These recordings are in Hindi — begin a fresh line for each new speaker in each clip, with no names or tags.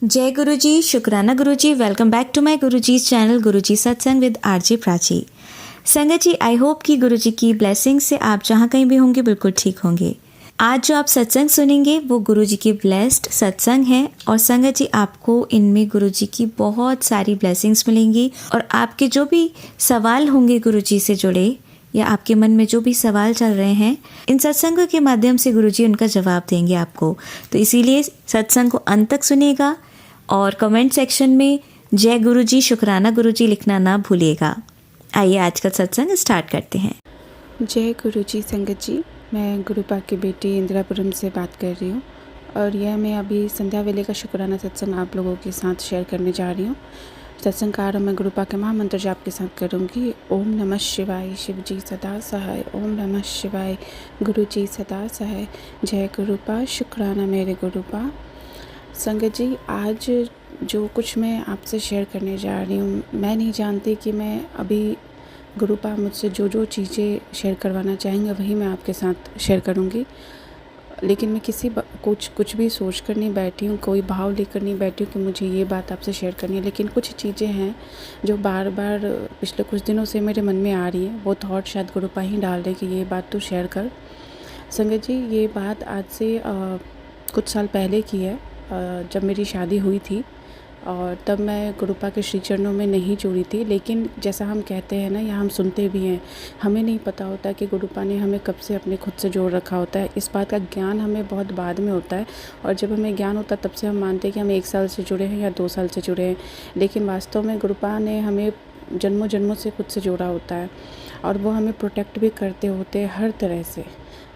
जय गुरु जी, शुक्राना गुरु जी। Welcome back to my Guru ji channel गुरु जी सत्संग विद आरजे प्राची। संगत जी, आई होप कि गुरु जी की ब्लेसिंग से आप जहाँ कहीं भी होंगे बिल्कुल ठीक होंगे। आज जो आप सत्संग सुनेंगे वो गुरु जी की ब्लेस्ड सत्संग है और संगत जी आपको इनमें गुरु जी की बहुत सारी ब्लेसिंग्स मिलेंगी और आपके जो भी सवाल होंगे गुरु जी से जुड़े या आपके मन में जो भी सवाल चल रहे हैं, इन सत्संगों के माध्यम से गुरु जी उनका जवाब देंगे आपको। तो इसीलिए सत्संग को अंत तक सुनिएगा और कमेंट सेक्शन में जय गुरु जी, शुक्राना गुरु जी लिखना ना भूलिएगा। आइए आज का सत्संग स्टार्ट करते हैं।
जय गुरु जी। संगत जी, मैं गुरुपा की बेटी इंदिरापुरम से बात कर रही हूँ और यह मैं अभी संध्या वेले का शुक्राना सत्संग आप लोगों के साथ शेयर करने जा रही हूँ। सत्संग का आरंभ मैं गुरुपा के महामंत्र जाप के साथ करूँगी। ओम नमः शिवाय, शिव जी सदा सहाय। ओम नमः शिवाय, गुरु जी सदा सहाय। जय गुरुपा, शुक्राना मेरे गुरुपा। संगत जी, आज जो कुछ मैं आपसे शेयर करने जा रही हूँ, मैं नहीं जानती कि मैं अभी गुरुपा मुझसे जो जो चीज़ें शेयर करवाना चाहेंगे वही मैं आपके साथ शेयर करूँगी। लेकिन मैं कुछ भी सोच कर नहीं बैठी हूँ, कोई भाव लेकर नहीं बैठी हूँ कि मुझे ये बात आपसे शेयर करनी है। लेकिन कुछ चीज़ें हैं जो बार बार पिछले कुछ दिनों से मेरे मन में आ रही हैं। वो थॉट शायद गुरुपा ही डाल रहे कि ये बात तो शेयर कर। संगत जी, ये बात आज से कुछ साल पहले की है, जब मेरी शादी हुई थी और तब मैं गुरुपा के श्री चरणों में नहीं जुड़ी थी। लेकिन जैसा हम कहते हैं ना, या हम सुनते भी हैं, हमें नहीं पता होता कि गुरुपा ने हमें कब से अपने खुद से जोड़ रखा होता है। इस बात का ज्ञान हमें बहुत बाद में होता है और जब हमें ज्ञान होता है तब से हम मानते हैं कि हम 1 साल से जुड़े हैं या 2 साल से जुड़े हैं। लेकिन वास्तव में गुरुपा ने हमें जन्मों जन्मों से खुद से जोड़ा होता है और वो हमें प्रोटेक्ट भी करते होते हैं हर तरह से।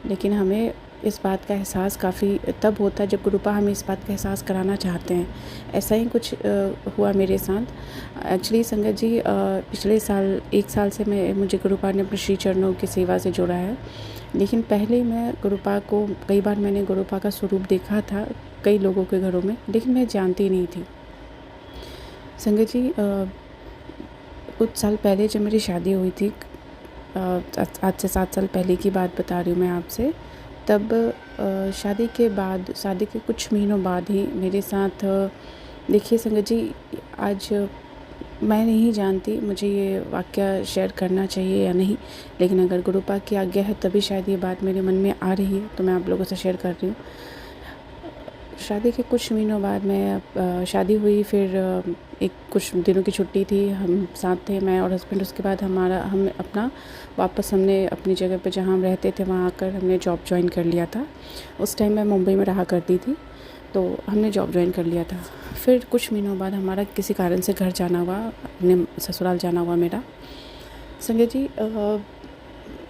लेकिन हमें इस बात का एहसास काफ़ी तब होता है जब गुरुपा हमें इस बात का एहसास कराना चाहते हैं। ऐसा ही कुछ हुआ मेरे साथ। एक्चुअली संगत जी, पिछले साल 1 साल से मुझे गुरुपा ने अपने श्री चरणों की सेवा से जोड़ा है। लेकिन पहले मैं गुरुपा को कई बार मैंने गुरुपा का स्वरूप देखा था कई लोगों के घरों में, लेकिन मैं जानती नहीं थी। संगत जी, कुछ साल पहले जब मेरी शादी हुई थी, आज से 7 साल पहले की बात बता रही हूँ मैं आपसे। तब शादी के कुछ महीनों बाद ही मेरे साथ, देखिए संगत जी, आज मैं नहीं जानती मुझे ये वाक़या शेयर करना चाहिए या नहीं, लेकिन अगर गुरुपा की आज्ञा है तभी शायद ये बात मेरे मन में आ रही है, तो मैं आप लोगों से शेयर कर रही हूँ। शादी के कुछ महीनों बाद मैं शादी हुई, फिर एक कुछ दिनों की छुट्टी थी, हम साथ थे, मैं और हस्बैंड। उसके बाद हम अपना वापस हमने अपनी जगह पे जहाँ हम रहते थे वहाँ आकर हमने जॉब ज्वाइन कर लिया था। उस टाइम मैं मुंबई में रहा करती थी, तो हमने जॉब ज्वाइन कर लिया था। फिर कुछ महीनों बाद हमारा किसी कारण से घर जाना हुआ, अपने ससुराल जाना हुआ मेरा। संजय जी,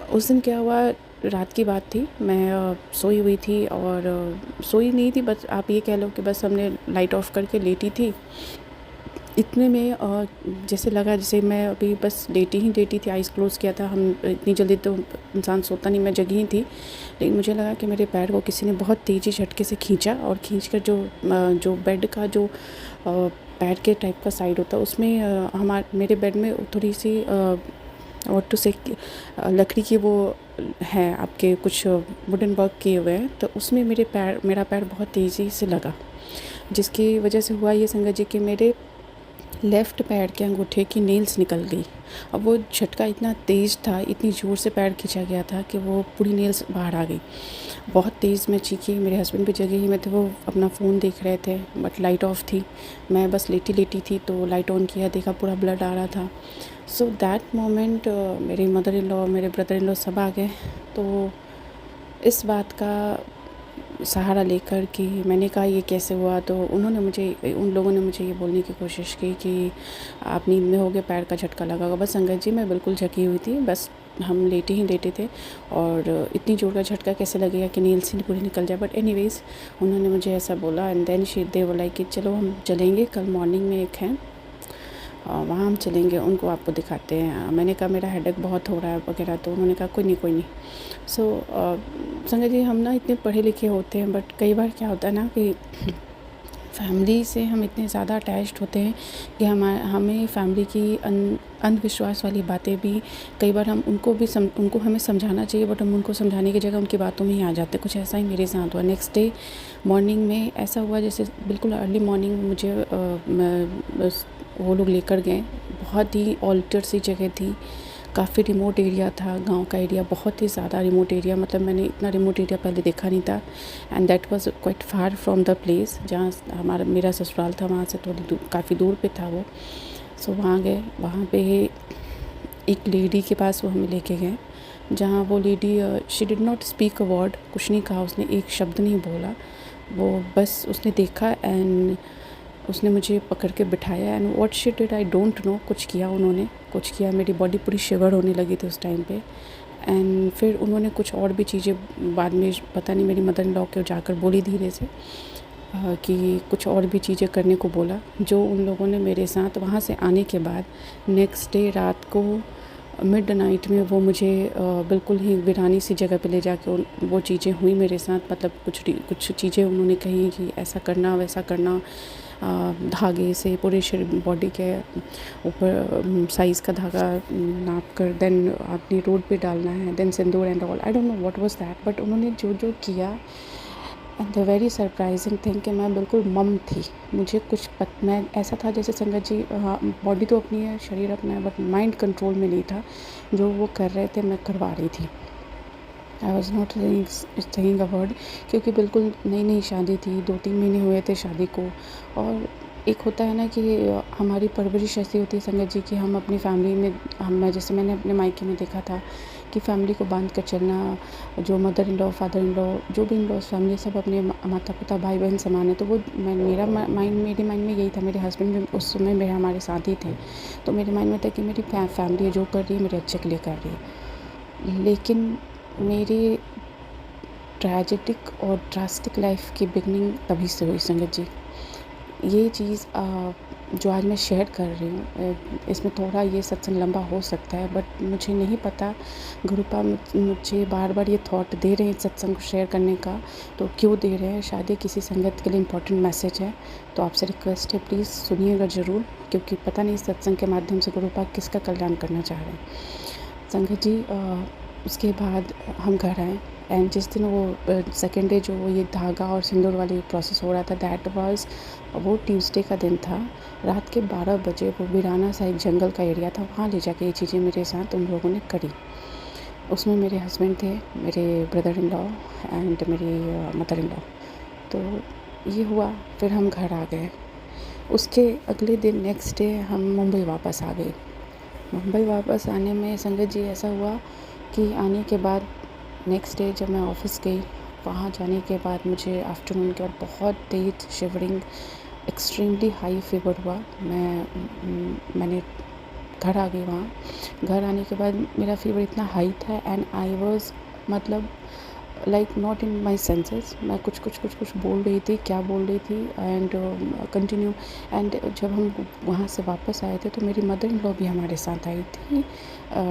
उस दिन क्या हुआ, रात की बात थी, मैं सोई हुई थी और सोई नहीं थी, बस आप ये कह लो कि बस हमने लाइट ऑफ करके लेटी थी। इतने में जैसे लगा जैसे मैं अभी बस लेटी थी, आइज़ क्लोज़ किया था। हम इतनी जल्दी तो इंसान सोता नहीं, मैं जगी ही थी। लेकिन मुझे लगा कि मेरे पैर को किसी ने बहुत तेज़ी झटके से खींचा और खींचकर जो बेड का जो पैर के टाइप का साइड होता है उसमें मेरे बेड में थोड़ी सी और टू से लकड़ी की वो है, आपके कुछ वुडन वर्क किए हुए हैं, तो उसमें मेरा पैर बहुत तेज़ी से लगा, जिसकी वजह से हुआ ये संगत जी कि मेरे लेफ़्ट पैर के अंगूठे की नेल्स निकल गई। अब वो झटका इतना तेज़ था, इतनी ज़ोर से पैर खींचा गया था कि वो पूरी नेल्स बाहर आ गई। बहुत तेज़ मैं चीखी, मेरे हस्बैंड भी जगे ही में थे, वो अपना फ़ोन देख रहे थे, बट लाइट ऑफ थी। मैं बस लेटी थी, तो लाइट ऑन किया, देखा पूरा ब्लड आ रहा था। सो दैट मोमेंट मेरी मदर इन लॉ, मेरे ब्रदर इन लॉ सब आ गए। तो इस बात का सहारा लेकर कि मैंने कहा ये कैसे हुआ, तो उन लोगों ने मुझे ये बोलने की कोशिश की कि आप नींद में होगे, पैर का झटका लगा होगा। बस संगत जी, मैं बिल्कुल जगी हुई थी, बस हम लेटे थे और इतनी जोर का झटका कैसे लगेगा कि नींद से पूरी निकल जाए। बट एनीवेज़ उन्होंने मुझे ऐसा बोला एंड देन दे बोला कि चलो हम चलेंगे, कल मॉर्निंग में एक है वहाँ हम चलेंगे, उनको आपको दिखाते हैं। मैंने कहा मेरा हेडेक बहुत हो रहा है वगैरह, तो उन्होंने कहा कोई नहीं। सो संगत जी, हम ना इतने पढ़े लिखे होते हैं, बट कई बार क्या होता है ना कि फैमिली से हम इतने ज़्यादा अटैच्ड होते हैं कि हमें फैमिली की अंधविश्वास वाली बातें भी कई बार उनको हमें समझाना चाहिए, बट हम उनको समझाने की जगह उनकी बातों में ही आ जाते हैं। कुछ ऐसा ही मेरे साथ हुआ। नेक्स्ट डे मॉर्निंग में ऐसा हुआ जैसे बिल्कुल अर्ली मॉर्निंग में मुझे वो लोग लेकर गए। बहुत ही ऑल्टर्ड सी जगह थी, काफ़ी रिमोट एरिया था, गांव का एरिया, बहुत ही ज़्यादा रिमोट एरिया, मतलब मैंने इतना रिमोट एरिया पहले देखा नहीं था। And that was quite far from the place जहाँ मेरा ससुराल था, वहाँ से थोड़ी काफ़ी दूर पे था वो। सो वहाँ गए, वहाँ पे एक लेडी के पास वो हमें लेके गए, जहाँ वो lady she did not speak a word, कुछ नहीं कहा उसने, एक शब्द नहीं बोला। वो बस उसने देखा एंड उसने मुझे पकड़ के बिठाया and what she did I don't no, कुछ किया, मेरी बॉडी पूरी शिवर होने लगी थी उस टाइम पे। एंड फिर उन्होंने कुछ और भी चीज़ें बाद में पता नहीं मेरी मदर इन लॉ को जाकर बोली धीरे से कि कुछ और भी चीज़ें करने को बोला, जो उन लोगों ने मेरे साथ वहाँ से आने के बाद नेक्स्ट डे रात को मिड नाइट में वो मुझे बिल्कुल ही वीरानी सी जगह पे ले जाके वो चीज़ें हुई मेरे साथ। मतलब कुछ चीज़ें उन्होंने कही कि ऐसा करना वैसा करना, धागे से पूरे शरीर बॉडी के ऊपर साइज़ का धागा नाप कर देन आपने रोड पे डालना है, then sindoor and all, I don't know what was that, but उन्होंने जो जो किया। And the very surprising thing कि मैं बिल्कुल मम थी, मुझे मैं ऐसा था जैसे संगत जी, हाँ बॉडी तो अपनी है, शरीर अपना है, बट माइंड कंट्रोल में नहीं था। जो वो कर रहे थे मैं करवा रही थी। I was not saying a word, क्योंकि बिल्कुल नई शादी थी, 2-3 महीने हुए थे शादी को। और एक होता है ना कि हमारी परवरिश ऐसी होती है संगत जी कि हम अपनी फैमिली में जैसे मैंने अपने मायके में देखा था कि फैमिली को बांध कर चलना, जो mother in law, father in law, जो भी इन लॉज फैमिली सब अपने माता पिता भाई बहन समान है। तो वो मेरे माइंड में यही था। मेरे हस्बैंड भी उस समय हमारे साथ ही थे, तो मेरे माइंड में था कि मेरी फैमिली जो कर रही है मेरे अच्छे के लिए कर रही है। लेकिन मेरी ट्रेजिक और ड्रास्टिक लाइफ की बिगनिंग तभी से हुई संगत जी। ये चीज़ जो आज मैं शेयर कर रही हूँ, इसमें थोड़ा ये सत्संग लंबा हो सकता है, बट मुझे नहीं पता गुरुपा मुझे बार बार ये थॉट दे रहे हैं सत्संग को शेयर करने का, तो क्यों दे रहे हैं? शायद ये किसी संगत के लिए इम्पोर्टेंट मैसेज है। तो आपसे रिक्वेस्ट है प्लीज़ सुनिएगा ज़रूर, क्योंकि पता नहीं सत्संग के माध्यम से गुरुपा किसका कल्याण करना चाह रहे हैं। संगत जी उसके बाद हम घर आए एंड जिस दिन वो सेकेंड डे जो ये धागा और सिंदूर वाली प्रोसेस हो रहा था, दैट वाज वो ट्यूसडे का दिन था। रात के 12 बजे वो वीराना सा एक जंगल का एरिया था, वहाँ ले जाके ये चीज़ें मेरे साथ उन लोगों ने करी। उसमें मेरे हस्बैंड थे, मेरे ब्रदर इन लॉ एंड मेरी मदर इन लॉ। तो ये हुआ, फिर हम घर आ गए। उसके अगले दिन नेक्स्ट डे हम मुंबई वापस आ गए। मुंबई वापस आने में संगत जी ऐसा हुआ कि आने के बाद नेक्स्ट डे जब मैं ऑफ़िस गई, वहाँ जाने के बाद मुझे आफ्टरनून के बाद बहुत तेज़ शिवरिंग, एक्सट्रीमली हाई फीवर हुआ। मैंने घर आ गई। वहाँ घर आने के बाद मेरा फीवर इतना हाई था एंड आई वाज मतलब like not in my senses. मैं कुछ बोल रही थी, क्या बोल रही थी एंड कंटिन्यू। एंड जब हम वहाँ से वापस आए थे तो मेरी मदर इन लॉ भी हमारे साथ आई थी।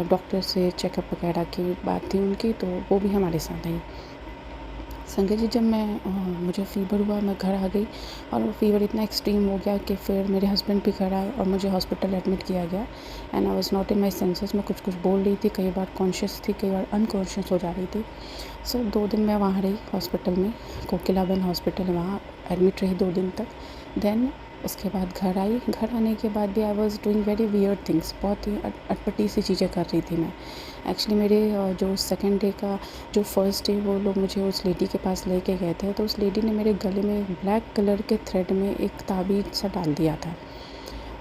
डॉक्टर से चेकअप वगैरह की बात थी उनकी, तो वो भी हमारे साथ आई। संगत जी जब मुझे फ़ीवर हुआ, मैं घर आ गई और वो फ़ीवर इतना एक्सट्रीम हो गया कि फिर मेरे हस्बैंड भी घर आए और मुझे हॉस्पिटल एडमिट किया गया। And I was not in my senses. मैं कुछ बोल रही थी, कई बार कॉन्शियस थी, कई बार अनकॉन्शियस हो जा रही थी। सो 2 दिन मैं वहाँ रही हॉस्पिटल में, कोकिलाबेन हॉस्पिटल, वहाँ एडमिट रही 2 दिन तक। देन उसके बाद घर आई। घर आने के बाद भी I was doing very weird things, बहुत ही अटपटी सी चीज़ें कर रही थी मैं। एक्चुअली मेरे जो सेकेंड डे का जो फर्स्ट डे वो लोग मुझे उस लेडी के पास लेके गए थे, तो उस लेडी ने मेरे गले में ब्लैक कलर के थ्रेड में एक ताबीज़ सा डाल दिया था।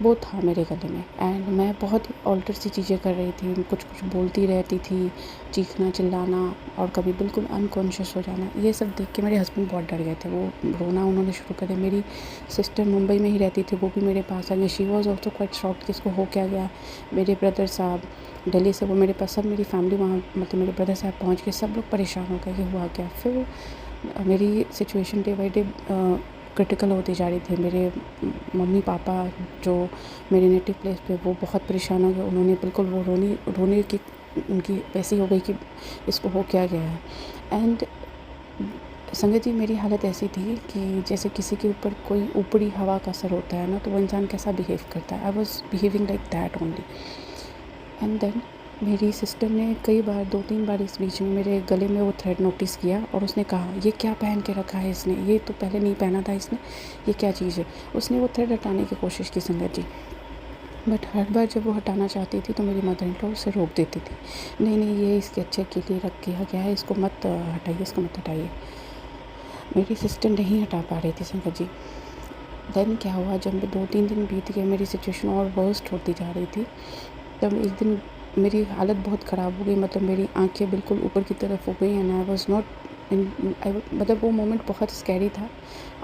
वो था मेरे गले में एंड मैं बहुत ऑल्टर सी चीज़ें कर रही थी, कुछ बोलती रहती थी, चीखना चिल्लाना और कभी बिल्कुल अनकॉन्शियस हो जाना। ये सब देख के मेरे हस्बैंड बहुत डर गए थे, वो रोना उन्होंने शुरू कर दिया। मेरी सिस्टर मुंबई में ही रहती थी, वो भी मेरे पास आ गई। She was also quite shocked कि इसको हो क्या गया। मेरे ब्रदर साहब दिल्ली से वो मेरे पास, सब मेरी फैमिली वहाँ, मतलब मेरे ब्रदर साहब पहुँच के सब लोग परेशान हो गए कि हुआ क्या। फिर मेरी situation day by day critical होती जा रही थी। मेरे मम्मी पापा जो मेरे नेटिव प्लेस पे, वो बहुत परेशान हो गए। उन्होंने बिल्कुल वो रोने की उनकी ऐसी हो गई कि इसको हो क्या गया है। एंड संगत जी, मेरी हालत ऐसी थी कि जैसे किसी के ऊपर कोई ऊपरी हवा का असर होता है ना, तो वो इंसान कैसा बिहेव करता है, I was behaving like that only. And then मेरी सिस्टर ने कई बार 2-3 बार इस बीच में मेरे गले में वो थ्रेड नोटिस किया और उसने कहा, ये क्या पहन के रखा है इसने, ये तो पहले नहीं पहना था इसने, ये क्या चीज़ है। उसने वो थ्रेड हटाने की कोशिश की संगत जी, बट हर बार जब वो हटाना चाहती थी तो मेरी मदर इन लॉ उसे रोक देती थी। नहीं नहीं, ये इसके अच्छे के लिए रख किया गया है, इसको मत हटाइए, इसको मत हटाइए। मेरी सिस्टर नहीं हटा पा रही थी संगत जी। देन क्या हुआ, जब 2-3 दिन बीत गए, मेरी सिचुएशन और वर्स्ट होती जा रही थी। तब एक दिन मेरी हालत बहुत ख़राब हो गई, मतलब मेरी आंखें बिल्कुल ऊपर की तरफ हो गई एंड आई वाज नॉट मतलब वो मोमेंट बहुत स्कैरी था।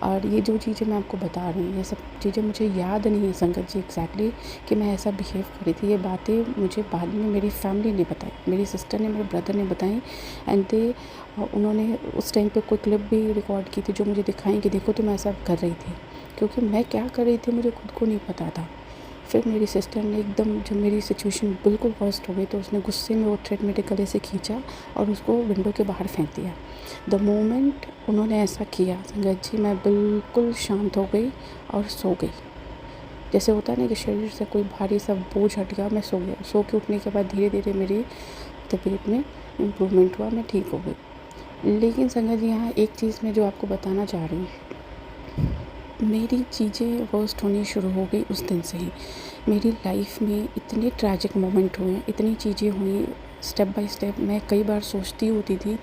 और ये जो चीज़ें मैं आपको बता रही हूँ, ये सब चीज़ें मुझे याद नहीं है संगत जी एग्जैक्टली कि मैं ऐसा बिहेव करी थी। ये बातें मुझे बाद में मेरी फैमिली ने बताई, मेरी सिस्टर ने, मेरे ब्रदर ने बताई। एंड दे उन्होंने उस टाइम पे कोई क्लिप भी रिकॉर्ड की थी जो मुझे दिखाई कि देखो तो मैं ऐसा कर रही थी, क्योंकि मैं क्या कर रही थी मुझे खुद को नहीं पता था। फिर मेरी सिस्टर ने एकदम, जब मेरी सिचुएशन बिल्कुल वर्स्ट हो गई, तो उसने गुस्से में वो थ्रेड मेरे गले से खींचा और उसको विंडो के बाहर फेंक दिया। द मोमेंट उन्होंने ऐसा किया संगत जी, मैं बिल्कुल शांत हो गई और सो गई। जैसे होता है ना कि शरीर से कोई भारी सा बोझ हट गया, मैं सो गया। सो के उठने के बाद धीरे धीरे मेरी तबीयत में इम्प्रूवमेंट हुआ, मैं ठीक हो गई। लेकिन संगत जी, यहाँ एक चीज़ मैं जो आपको बताना चाह रही हूँ, मेरी चीज़ें वर्स्ट होनी शुरू हो गई उस दिन से ही। मेरी लाइफ में इतने ट्रैजिक मोमेंट हुए, इतनी चीज़ें हुई स्टेप बाय स्टेप। मैं कई बार सोचती होती थी,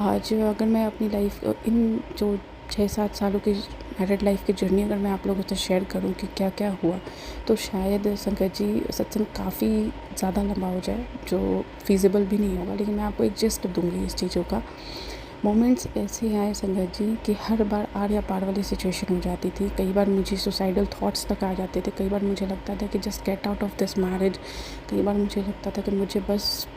आज अगर मैं अपनी लाइफ इन जो 6-7 सालों की मैरिड लाइफ की जर्नी अगर मैं आप लोगों से शेयर करूं कि क्या क्या हुआ, तो शायद संगत जी सत्संग काफ़ी ज़्यादा लंबा हो जाए, जो फिजिबल भी नहीं होगा। लेकिन मैं आपको एक जस्ट दूंगी इस चीज़ों का। मोमेंट्स ऐसे आए संगत जी कि हर बार आर या पार वाली सिचुएशन हो जाती थी। कई बार मुझे सुसाइडल थॉट्स तक आ जाते थे। कई बार मुझे लगता था कि just get out of this marriage. कई बार मुझे लगता था कि मुझे बस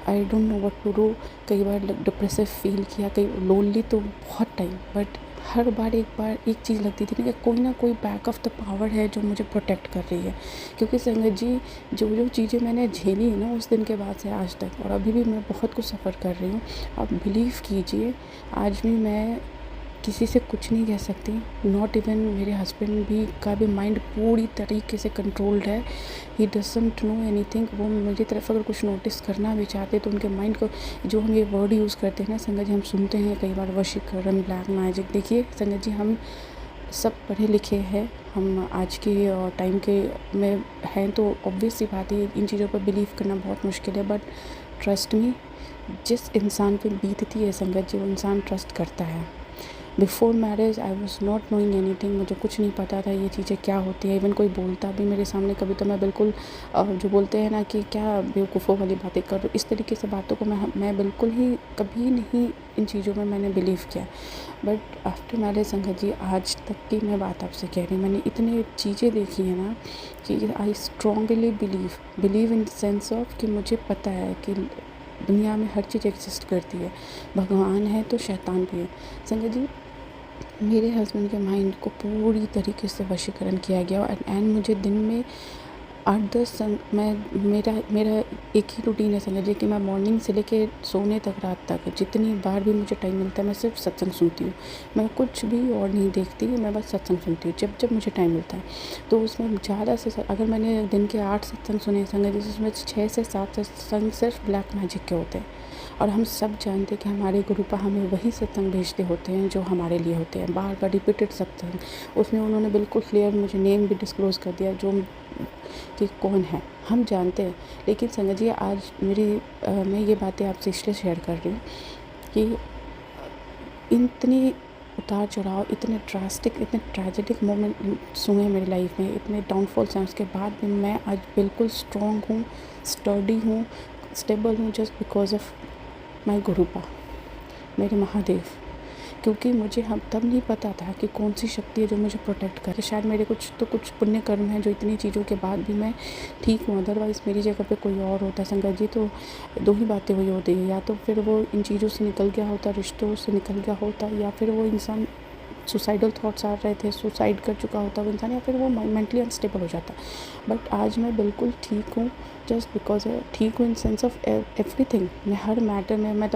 I don't know what to do. कई बार डिप्रेसिव फील किया, कई लोनली तो बहुत टाइम। बट हर बार एक चीज़ लगती थी कि कोई ना कोई बैक ऑफ द पावर है जो मुझे प्रोटेक्ट कर रही है। क्योंकि संगत जी, जो चीज़ें मैंने झेली है ना उस दिन के बाद से आज तक, और अभी भी मैं बहुत कुछ सफ़र कर रही हूँ। आप बिलीव कीजिए, आज भी मैं किसी से कुछ नहीं कह सकती, नॉट इवन मेरे हस्बैंड भी का भी माइंड पूरी तरीके से कंट्रोल्ड है। He doesn't know anything. वो मेरी तरफ अगर कुछ नोटिस करना भी चाहते तो उनके माइंड को, जो हम ये वर्ड यूज़ करते हैं ना संगत जी, हम सुनते हैं कई बार वशीकरण, ब्लैक मैजिक। देखिए संगत जी, हम सब पढ़े लिखे हैं, हम आज के टाइम के में हैं, तो ऑब्वियस सी बात है इन चीज़ों पर बिलीव करना बहुत मुश्किल है। बट ट्रस्ट मी, जिस इंसान पे बीतती है संगत जी, वो इंसान ट्रस्ट करता है। Before marriage I was not knowing anything. मुझे कुछ नहीं पता था ये चीज़ें क्या होती है। इवन कोई बोलता भी मेरे सामने कभी तो मैं बिल्कुल जो बोलते हैं ना कि क्या बेवकूफ़ों वाली बातें कर रहे हो, इस तरीके से बातों को मैं बिल्कुल ही कभी नहीं इन चीज़ों में मैंने बिलीव किया। बट आफ्टर मैरिज संगत जी, आज तक की मैं बात आपसे कह रही हूँ, मैंने इतनी चीज़ें देखी है ना कि आई strongly believe in the sense of कि मुझे पता है कि दुनिया में हर चीज़ एग्जिस्ट करती है। भगवान है तो शैतान भी है। संगत जी, मेरे हस्बैंड के माइंड को पूरी तरीके से वशीकरण किया गया। एंड मुझे दिन में 8-10 मेरा एक ही रूटीन है संगत जी कि मैं मॉर्निंग से लेके सोने तक, रात तक, जितनी बार भी मुझे टाइम मिलता है मैं सिर्फ सत्संग सुनती हूँ। मैं कुछ भी और नहीं देखती, मैं बस सत्संग सुनती हूँ जब जब मुझे टाइम मिलता है। तो उसमें ज़्यादा से अगर मैंने दिन के 8 सत्संग सुने संगत जी, जिसमें 6 से 7 सत्संग सिर्फ ब्लैक मैजिक के होते हैं। और हम सब जानते हैं कि हमारे गुरुपा हमें वही सत्संग भेजते होते हैं जो हमारे लिए होते हैं, बार बार रिपीटेड सत्संग। उसमें उन्होंने बिल्कुल क्लियर मुझे नेम भी डिस्क्लोज़ कर दिया जो कि कौन है, हम जानते हैं। लेकिन संगत जी, आज मैं ये बातें आपसे इसलिए शेयर कर रही हूँ कि इतनी उतार चढ़ाव, इतने ड्रास्टिक, इतने ट्रेजेडिक मोमेंट हुए मेरी लाइफ में, इतने डाउनफॉल्स हैं, उसके बाद भी मैं आज बिल्कुल स्ट्रॉन्ग हूँ, स्टर्डी हूँ, स्टेबल हूँ, जस्ट बिकॉज ऑफ माय गुरुपा, मेरे महादेव। क्योंकि मुझे हम तब नहीं पता था कि कौन सी शक्ति है जो मुझे प्रोटेक्ट करे। शायद मेरे कुछ पुण्य कर्म हैं जो इतनी चीज़ों के बाद भी मैं ठीक हूँ। अदरवाइज़ मेरी जगह पे कोई और होता संगत जी, तो दो ही बातें हुई होती है, या तो फिर वो इन चीज़ों से निकल गया होता, रिश्तों से निकल गया होता, या फिर वो इंसान सुसाइडल थॉट्स आ रहे थे, सुसाइड कर चुका होता वो इंसान, या फिर वो मेंटली अनस्टेबल हो जाता। बट आज मैं बिल्कुल ठीक हूँ, जस्ट बिकॉज ठीक हूँ इन सेंस ऑफ एवरीथिंग। मैं हर मैटर में मैं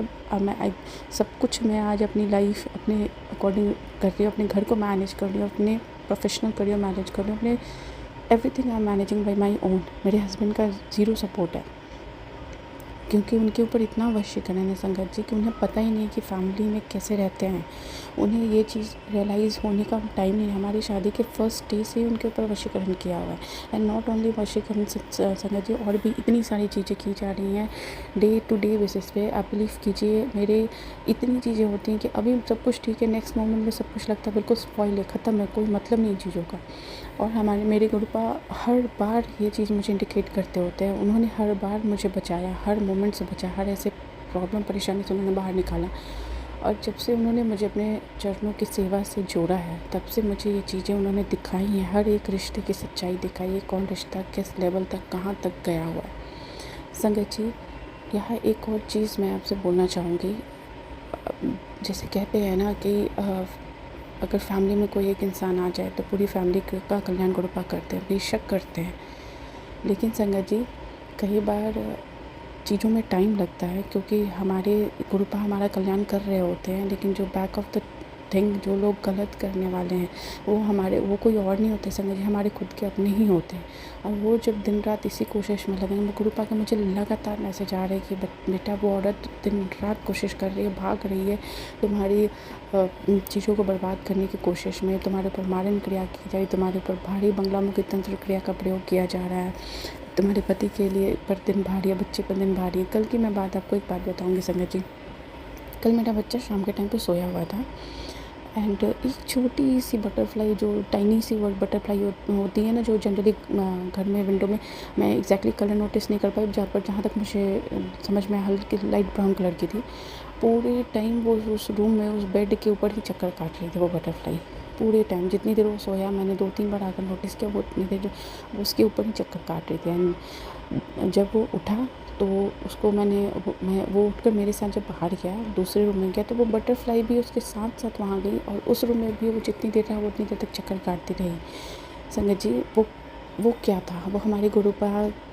सब कुछ मैं आज अपनी लाइफ अपने अकॉर्डिंग कर रही हूँ, अपने घर को मैनेज कर रही हूँ, अपने प्रोफेशनल करियर मैनेज कर रही हूँ, अपने everything I am managing by my own. मेरे हस्बैंड का ज़ीरो सपोर्ट है, क्योंकि उनके ऊपर इतना वशीकरण है संगत जी कि उन्हें पता ही नहीं कि फैमिली में कैसे रहते हैं। उन्हें ये चीज़ रियलाइज़ होने का टाइम नहीं है। हमारी शादी के फर्स्ट डे से ही उनके ऊपर वशीकरण किया हुआ है। एंड नॉट ओनली वशीकरण संगत जी, और भी इतनी सारी चीज़ें की जा रही हैं डे टू डे बेसिस पे। आप बिलीव कीजिए, मेरे इतनी चीज़ें होती हैं कि अभी सब कुछ ठीक है, नेक्स्ट मोमेंट में सब कुछ लगता है बिल्कुल स्पॉइल है, ख़त्म है, कोई मतलब नहीं चीज़ों का। और मेरे गुरुपा हर बार ये चीज़ मुझे इंडिकेट करते होते हैं। उन्होंने हर बार मुझे बचाया, हर मोमेंट से बचाया, हर ऐसे प्रॉब्लम परेशानी से उन्होंने बाहर निकाला। और जब से उन्होंने मुझे अपने चरणों की सेवा से जोड़ा है, तब से मुझे ये चीज़ें उन्होंने दिखाई हैं, हर एक रिश्ते की सच्चाई दिखाई है, कौन रिश्ता किस लेवल तक कहाँ तक गया हुआ है। संगत जी, यहाँ एक और चीज़ मैं आपसे बोलना चाहूँगी। जैसे कहते हैं ना कि अगर फैमिली में कोई एक इंसान आ जाए तो पूरी फैमिली का कल्याण गुरुपा करते हैं, बेशक करते हैं। लेकिन संगत जी, कई बार चीज़ों में टाइम लगता है, क्योंकि हमारे गुरुपा हमारा कल्याण कर रहे होते हैं, लेकिन जो बैक ऑफ द थिंग जो लोग गलत करने वाले हैं वो कोई और नहीं होते संगत जी, हमारे खुद के अपने ही होते हैं। और वो जब दिन रात इसी कोशिश में लगे हैं, गुरुपा के मुझे लगातार मैसेज आ रहे हैं कि बेटा वो औरत दिन रात कोशिश कर रही है, भाग रही है तुम्हारी चीज़ों को बर्बाद करने की कोशिश में, तुम्हारे ऊपर मारण क्रिया की जा रही, तुम्हारे ऊपर भारी बंगलामुखी तंत्र क्रिया का प्रयोग किया जा रहा है, तुम्हारे पति के लिए पर दिन भारी है, बच्चे पर दिन भारी है। कल की मैं आपको एक बात बताऊँगी संगत जी। कल मेरा बच्चा शाम के टाइम पे सोया हुआ था, एंड एक छोटी सी बटरफ्लाई, जो टाइनी सी बटरफ्लाई होती है ना, जो जनरली घर में विंडो में, मैं एग्जैक्टली कलर नोटिस नहीं कर पाई, जहाँ तक मुझे समझ में हल्की लाइट ब्राउन कलर की थी। पूरे टाइम वो उस रूम में उस बेड के ऊपर ही चक्कर काट रही थी वो बटरफ्लाई। पूरे टाइम जितनी देर वो सोया, मैंने 2-3 बार आकर नोटिस किया, वो उतनी देर उसके ऊपर ही चक्कर काट रही थी। एंड जब वो उठा तो उसको वो उठकर मेरे साथ जब बाहर गया, दूसरे रूम में गया, तो वो बटरफ्लाई भी उसके साथ साथ वहाँ गई, और उस रूम में भी वो जितनी देर रहा वो उतनी देर तक चक्कर काटती रही। संगत जी, वो क्या था? वो हमारे गुरुपा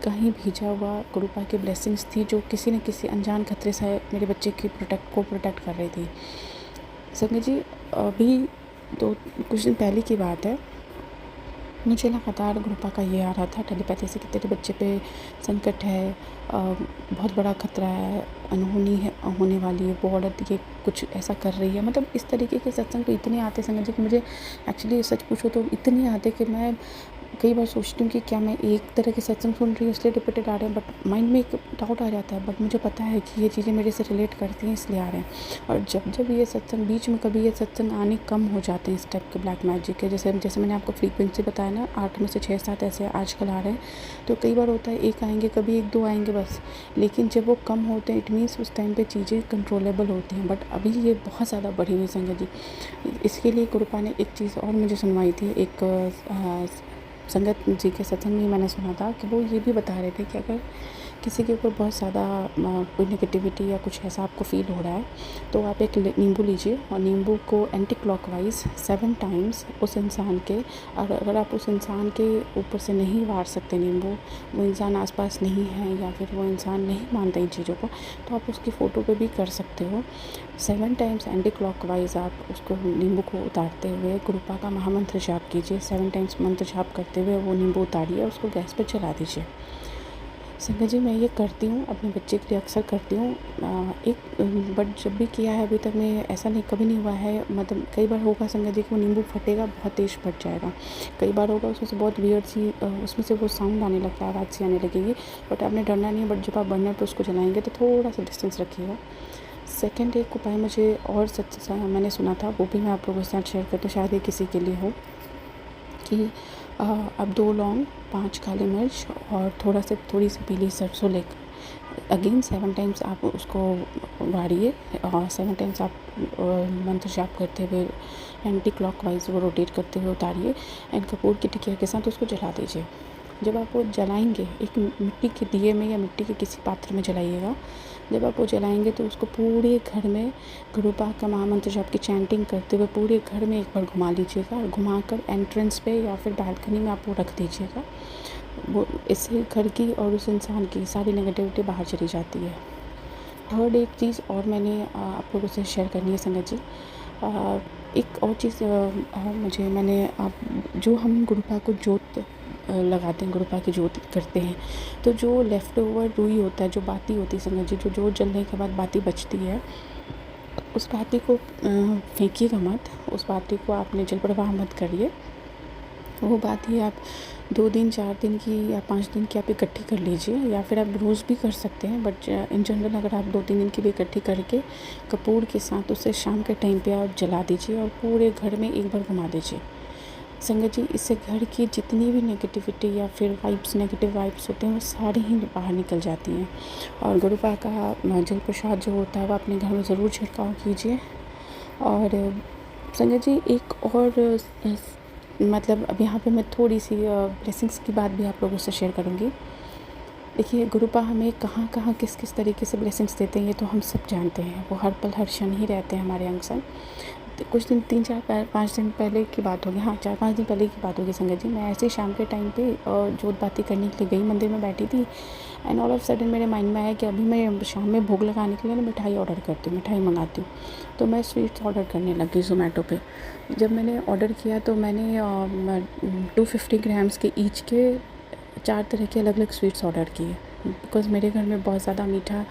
का ही भेजा हुआ गुरुपा की ब्लेसिंग्स थी, जो किसी न किसी अनजान खतरे से मेरे बच्चे की प्रोटेक्ट कर रही थी। संगत जी, अभी तो कुछ दिन पहले की बात है, मुझे लगातार गुरुपा का ये आ रहा था टेलीपैथी से कि तेरे बच्चे पे संकट है, बहुत बड़ा खतरा है, अनहोनी है होने वाली है, वो औरत ये कुछ ऐसा कर रही है। मतलब इस तरीके के सत्संग तो इतने आते संगत जी कि मुझे एक्चुअली सच पूछो तो इतने आते कि मैं कई बार सोचती हूँ कि क्या मैं एक तरह के सत्संग सुन रही हूँ इसलिए रिपीटेड आ रहे हैं, बट माइंड में एक डाउट आ जाता है। बट मुझे पता है कि ये चीज़ें मेरे से रिलेट करती हैं इसलिए आ रहे हैं। और जब ये सत्संग बीच में कभी ये सत्संग आने कम हो जाते हैं इस टाइप के ब्लैक मैजिक के, जैसे मैंने आपको फ्रीक्वेंसी बताया ना, 8 में से 6-7 ऐसे आजकल आ रहे हैं। तो कई बार होता है एक आएंगे, कभी 1-2 आएंगे बस, लेकिन जब वो कम होते हैं इट मीन्स उस टाइम पे चीज़ें कंट्रोलेबल होती हैं। बट अभी ये बहुत ज़्यादा बढ़ी हुई संगत जी। इसके लिए गुरुपा ने एक चीज़ और मुझे सुनवाई थी। एक संगत जी के सत्संग में मैंने सुना था कि वो ये भी बता रहे थे कि अगर किसी के ऊपर बहुत ज़्यादा कोई नेगेटिविटी या कुछ ऐसा आपको फील हो रहा है, तो आप एक नींबू लीजिए और नींबू को एंटी क्लॉकवाइज 7 टाइम्स उस इंसान के, और अगर आप उस इंसान के ऊपर से नहीं वार सकते नींबू, वो इंसान आसपास नहीं है या फिर वो इंसान नहीं मानता इन चीज़ों को, तो आप उसकी फ़ोटो पे भी कर सकते हो। 7 टाइम्स एंटी क्लॉकवाइज आप उसको नींबू को उतारते हुए गुरुपा का महामंत्र जाप कीजिए। 7 टाइम्स मंत्र जाप करते हुए वो नींबू उतारिए, उसको गैस पर चला दीजिए। संगत जी, मैं ये करती हूँ, अपने बच्चे के लिए अक्सर करती हूँ। बट जब भी किया है अभी तक में ऐसा नहीं कभी नहीं हुआ है। मतलब कई बार होगा संगत जी कि वो नींबू फटेगा, बहुत तेज़ फट जाएगा। कई बार होगा उसमें से बहुत वियर्ड सी उसमें से वो साउंड आने लगता है, आवाज़ सी आने लगेगी। बट आपने डरना नहीं है। बट जब आप बर्नर पर उसको जलाएंगे तो थोड़ा सा डिस्टेंस रखिएगा। सेकेंड एक उपाय मुझे और मैंने सुना था, वो भी मैं आप लोगों के साथ शेयर करती हूँ, शायद ये किसी के लिए हो, कि अब 2 लौंग, 5 काली मिर्च और थोड़ी सी पीली सरसों लेकर अगेन 7 टाइम्स आप उसको वाड़िए, और 7 टाइम्स आप मंत्र जाप करते हुए एंटी क्लॉकवाइज वो रोटेट करते हुए उतारिए, एंड कपूर की टिकिया के साथ उसको जला दीजिए। जब आप वो जलाएंगे, एक मिट्टी के दिए में या मिट्टी के किसी पात्र में जलाइएगा। जब आप वो जलाएंगे तो उसको पूरे घर में गुरु पाक का महामंत्र जप की चैंटिंग करते हुए पूरे घर में एक बार घुमा लीजिएगा, और घुमाकर एंट्रेंस पे या फिर बालकनी में आप वो रख दीजिएगा। वो इससे घर की और उस इंसान की सारी नेगेटिविटी बाहर चली जाती है। थर्ड एक चीज़ और मैंने आप लोगों से शेयर करनी है संगत जी। एक और चीज़ जो हम गुरु पाक को जोत लगाते हैं, गुरु पाक की जोत करते हैं, तो जो लेफ़्ट ओवर रुई होता है, जो बाती होती है संगत जी, जो जोत जलने के बाद बाती बचती है, उस बाती को फेंकिएगा मत। उस बाती को आपने जल प्रवाह मत करिए। वो बाती आप 2 दिन 4 दिन की या 5 दिन की आप इकट्ठी कर लीजिए, या फिर आप रोज़ भी कर सकते हैं, बट इन जनरल अगर आप 2-3 दिन की भी इकट्ठी करके कपूर के साथ उसे शाम के टाइम पे आप जला दीजिए और पूरे घर में एक बार घुमा दीजिए। संगत जी, इससे घर की जितनी भी नेगेटिविटी या फिर नेगेटिव वाइब्स होते हैं वो सारी ही बाहर निकल जाती हैं। और गुरु पाक का जल प्रसाद जो होता है वो अपने घर में ज़रूर छिड़काव कीजिए। और संगत जी, एक और मतलब अब यहाँ पे मैं थोड़ी सी ब्लेसिंग्स की बात भी आप लोगों से शेयर करूँगी। देखिए, गुरु पाक हमें कहाँ कहाँ किस किस तरीके से ब्लेसिंग्स देते हैं ये तो हम सब जानते हैं। वो हर पल हर क्षण ही रहते हैं हमारे अंग संग। कुछ दिन 3-4-5 दिन पहले की बात होगी, हाँ 4-5 दिन पहले की बात होगी संगत जी। मैं ऐसे ही शाम के टाइम पे जोत बाती करने के लिए गई, मंदिर में बैठी थी, एंड ऑल ऑफ सडन मेरे माइंड में आया कि अभी मैं शाम में भोग लगाने के लिए ना मिठाई ऑर्डर करती हूँ, मिठाई मंगाती हूँ। तो मैं स्वीट्स ऑर्डर करने लग गई ज़ोमैटो पे। जब मैंने ऑर्डर किया तो मैंने 250 ग्राम्स के ईच के 4 तरह के अलग अलग स्वीट्स ऑर्डर किए, बिकॉज़ मेरे घर में बहुत ज़्यादा मीठा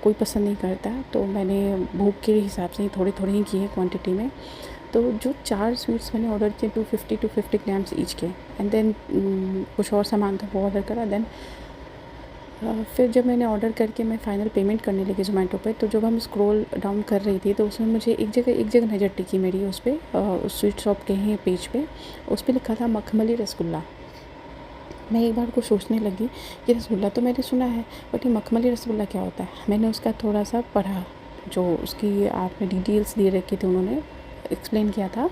कोई पसंद नहीं करता, तो मैंने भूख के हिसाब से ही थोड़ी थोड़ी ही किए क्वांटिटी में। तो जो 4 स्वीट्स मैंने ऑर्डर किए 250 ग्राम्स ईच के, एंड देन कुछ और सामान था वो ऑर्डर करा। देन फिर जब मैंने ऑर्डर करके मैं फ़ाइनल पेमेंट करने लगी ज़ोमैटो पे, तो जब हम स्क्रॉल डाउन कर रही थी तो उसमें मुझे एक जगह नज़र टिकी मेरी उस पर, उस स्वीट शॉप के ही पेज पे उस पर लिखा था मखमली रसगुल्ला। मैं एक बार को सोचने लगी कि रसगुल्ला तो मैंने सुना है, बट ये मखमली रसगुल्ला क्या होता है। मैंने उसका थोड़ा सा पढ़ा, जो उसकी आपने डिटेल्स दे रखी थी, उन्होंने एक्सप्लेन किया था,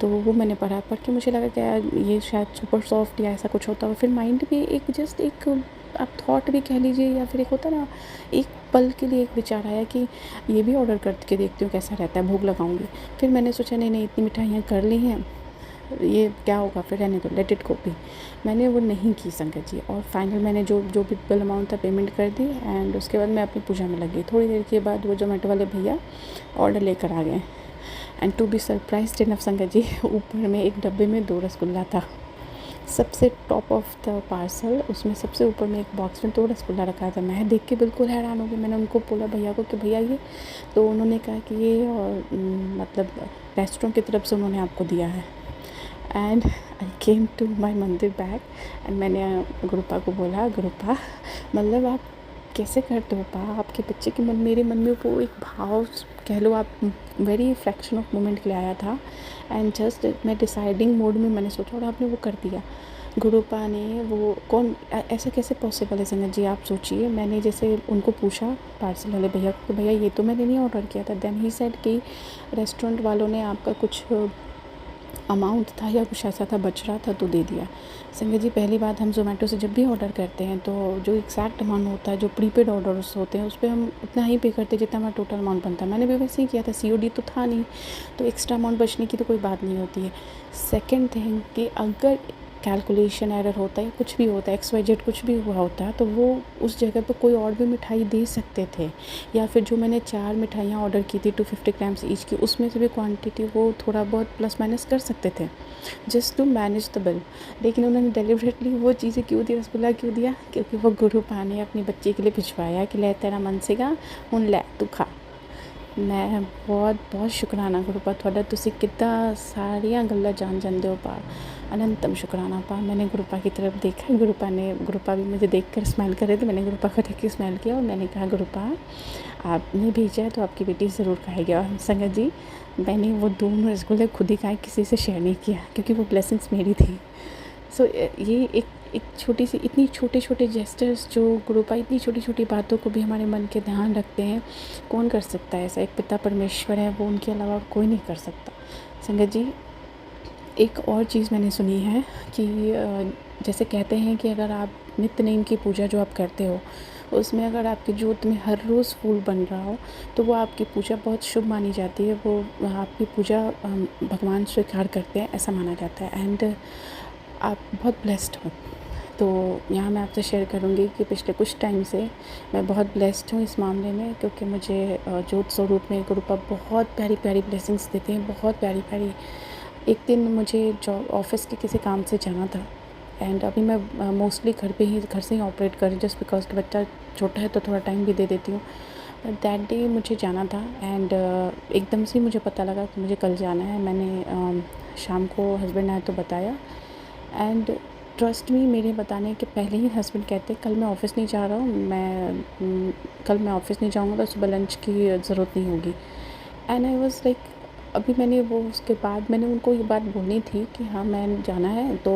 तो वो मैंने पढ़ के मुझे लगा कि ये शायद सुपर सॉफ्ट या ऐसा कुछ होता है। फिर माइंड में एक आप थॉट भी कह लीजिए, या फिर एक होता ना, एक पल के लिए एक विचार आया कि ये भी ऑर्डर करके देखती हूँ कैसा रहता है, भोग लगाऊंगी। फिर मैंने सोचा नहीं इतनी मिठाइयाँ कर ली हैं, ये क्या होगा, फिर रहने दो, लेट इट गो भी। मैंने वो नहीं की संगत जी, और फाइनल मैंने जो भी बिल अमाउंट था पेमेंट कर दी, एंड उसके बाद मैं अपनी पूजा में लगी। थोड़ी देर के बाद वो ज़ोमैटो वाले भैया ऑर्डर लेकर आ गए, and to be surprised enough Sangat ji, ऊपर में एक डब्बे में 2 रसगुल्ला था। सबसे टॉप ऑफ द पार्सल, उसमें सबसे ऊपर में एक बॉक्स में 2 रसगुल्ला रखा था। मैं देख के बिल्कुल हैरान हो गई। मैंने उनको बोला भैया को कि भैया ये, तो उन्होंने कहा कि ये मतलब रेस्टोरेंट की तरफ से उन्होंने आपको दिया है। And I came to my मंदिर बैग, एंड मैंने गुरुपा को बोला, गुरुपा मतलब आप कैसे करते हो पा, आपके बच्चे के मन, मेरे मन में वो एक भाव कह लो आप, वेरी फ्रैक्शन ऑफ मोमेंट के लिए आया था, एंड जस्ट मैं डिसाइडिंग मोड में मैंने सोचा और आपने वो कर दिया। गुरुपा ने वो कौन, ऐसा कैसे पॉसिबल है संगत जी, आप सोचिए। मैंने जैसे उनको पूछा पार्सल वाले भैया को, भैया ये तो मैंने नहीं ऑर्डर किया था। देन ही सेड कि रेस्टोरेंट वालों ने आपका कुछ अमाउंट था या कुछ ऐसा था, बच रहा था तो दे दिया। संगत जी, पहली बात, हम ज़ोमैटो से जब भी ऑर्डर करते हैं तो जो एग्जैक्ट अमाउंट होता है, जो प्रीपेड ऑर्डर्स होते हैं, उस पर हम उतना ही पे करते हैं जितना हमारा टोटल अमाउंट बनता है। मैंने भी वैसे ही किया था, COD तो था नहीं, तो एक्स्ट्रा अमाउंट बचने की तो कोई बात नहीं होती है। सेकेंड थिंग कि अगर कैलकुलेशन एरर होता है, कुछ भी होता है, XYZ कुछ भी हुआ होता है, तो वो उस जगह पे कोई और भी मिठाई दे सकते थे, या फिर जो मैंने 4 मिठाइयाँ ऑर्डर की थी 250 ग्राम्स ईच की, उसमें से भी क्वांटिटी वो थोड़ा बहुत प्लस माइनस कर सकते थे, just to manage the bill. लेकिन उन्होंने डेलिबरेटली वो चीज़ें क्यों दी, रसगुल्ला क्यों दिया, क्योंकि वो गुरुपा ने अपनी बच्ची के लिए भिजवाया कि ले तेरा मन सीगा हुण लै तू खा। मैं बहुत बहुत शुकराना गुरुपा थोड़ा, तुसी कितना सारिया गल्लां जान जांदे हो पा, अनंतम शुकराना पा। मैंने गुरुपा की तरफ देखा, गुरुपा भी मुझे देखकर स्माइल कर रहे थे। मैंने गुरुपा को देख के स्माइल किया और मैंने कहा, गुरुपा आपने भेजा है तो आपकी बेटी ज़रूर खाएगी। और संगत जी, मैंने वो 2 रसगुल्ले खुद ही खाए, किसी से शेयर नहीं किया, क्योंकि वो ब्लेसिंग्स मेरी थी। सो ये एक छोटी सी, इतनी छोटे छोटे जेस्टर्स जो गुरुपा इतनी छोटी छोटी बातों को भी हमारे मन के ध्यान रखते हैं, कौन कर सकता है ऐसा। एक पिता परमेश्वर है, वो उनके अलावा कोई नहीं कर सकता। संगत जी, एक और चीज़ मैंने सुनी है कि जैसे कहते हैं कि अगर आप नित्य नेम की पूजा जो आप करते हो उसमें अगर आपकी जोत में हर रोज़ फूल बन रहा हो तो वो आपकी पूजा बहुत शुभ मानी जाती है, वो आपकी पूजा भगवान स्वीकार करते हैं, ऐसा माना जाता है। एंड आप बहुत ब्लेस्ड हो। तो यहाँ मैं आपसे शेयर करूँगी कि पिछले कुछ टाइम से मैं बहुत ब्लेस्ड हूँ इस मामले में, क्योंकि मुझे ज्योत स्वरूप में गुरु पाप बहुत प्यारी प्यारी ब्लेसिंग्स देते हैं, बहुत प्यारी प्यारी। एक दिन मुझे जॉब ऑफिस के किसी काम से जाना था एंड अभी मैं मोस्टली घर से ही ऑपरेट कर रही हूँ, जस्ट बिकॉज कि बच्चा छोटा है तो थोड़ा टाइम भी दे देती हूँ। बट दैट डे मुझे जाना था एंड एकदम से मुझे पता लगा कि मुझे कल जाना है। मैंने शाम को हस्बैंड आए तो बताया एंड ट्रस्ट मी, मेरे बताने के पहले ही हस्बैंड कहते कल मैं ऑफ़िस नहीं जा रहा हूँ, कल मैं ऑफ़िस नहीं जाऊँगा तो सुबह लंच की ज़रूरत नहीं होगी। एंड आई वाज़ लाइक, अभी मैंने वो उसके बाद मैंने उनको ये बात बोलनी थी कि हाँ मैं जाना है तो